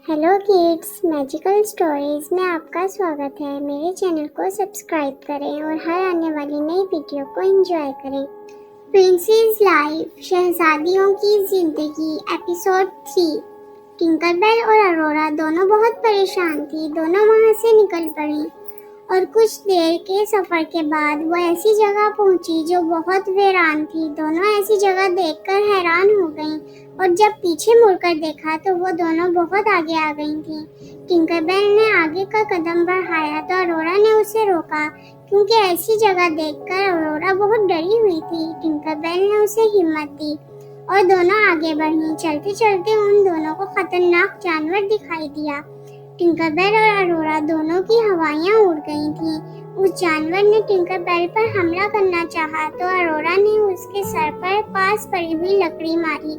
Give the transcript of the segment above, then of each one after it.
Hello kids, magical stories में आपका स्वागत है। मेरे चैनल को सब्सक्राइब करें और हर आने वाली नई वीडियो को एंजॉय करें। प्रिंसेस लाइफ, शहजादियों की जिंदगी, एपिसोड 3। टिंकरबेल और अरोरा दोनों बहुत परेशान थी। दोनों वहां से निकल पड़ी और कुछ देर के सफर के बाद वो ऐसी जगह पहुंची जो बहुत वीरान थी। दोनों ऐसी जगह देखकर हैरान हो गईं और जब पीछे मुड़कर देखा तो वो दोनों बहुत आगे आ गई थीं। टिंकरबेल ने आगे का कदम बढ़ाया तो अरोरा ने उसे रोका, क्योंकि ऐसी जगह देखकर अरोरा बहुत डरी हुई थी। टिंकरबेल ने उसे हिम्मत दी और दोनों आगे बढ़ीं। चलते चलते उन दोनों को खतरनाक जानवर दिखाई दिया। टिंकरबेल और अरोरा दोनों की हवाइयाँ उड़ गई थीं। उस जानवर ने टिंकरबेल पर हमला करना चाहा तो अरोरा ने उसके सर पर पास पड़ी हुई लकड़ी मारी,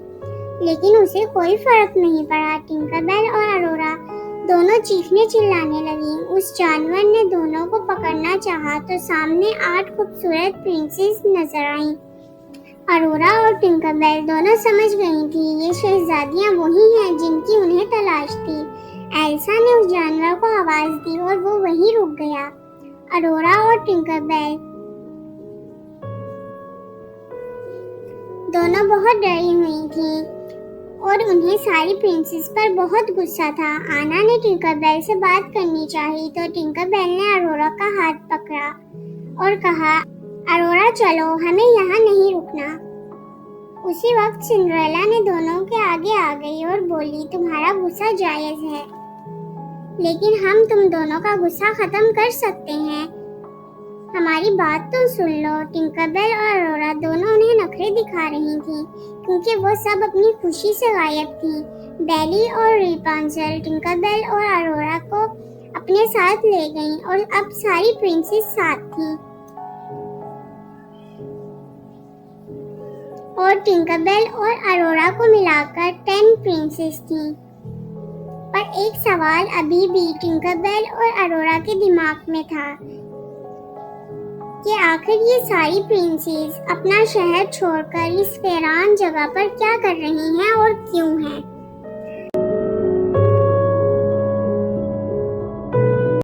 लेकिन उसे कोई फर्क नहीं पड़ा। टिंकरबेल और अरोरा दोनों चीखने चिल्लाने लगी। उस जानवर ने दोनों को पकड़ना चाहा तो सामने 8 खूबसूरत प्रिंसेस नजर आईं। अरोरा और टिंकरबेल दोनों समझ गई थी ये शहजादियां वही हैं जिनकी उन्हें तलाश थी। एल्सा ने उस जानवर को आवाज दी और वो वहीं रुक गया। अरोरा और टिंकरबेल दोनों बहुत डरी हुई थीं और उन्हें सारी प्रिंसेस पर बहुत गुस्सा था। आना ने टिंकरबेल से बात करनी चाहिए तो टिंकरबेल ने अरोरा का हाथ पकड़ा और कहा, अरोरा चलो, हमें यहाँ नहीं रुकना। उसी वक्त सिंड्रेला ने दोनों के आगे आ गई और बोली, तुम्हारा गुस्सा जायज है, लेकिन हम तुम दोनों का गुस्सा खत्म कर सकते हैं। हमारी बात तो सुन लो। टिंकरबेल और अरोरा दोनों उन्हें नखरे दिखा रही थीं, क्योंकि वो सब अपनी खुशी से गायब थीं। बेली और रेपुंज़ल टिंकरबेल और अरोरा को अपने साथ ले गईं और अब सारी प्रिंसेस साथ थीं। और टिंकरबेल और अरोरा को मिलाकर 10 प्रिंसेस थीं। पर एक सवाल अभी भी टिंकरबेल और अरोरा के दिमाग में था कि आखिर ये सारी प्रिंसेस अपना शहर छोड़कर इस वीरान जगह पर क्या कर रही हैं और क्यों हैं।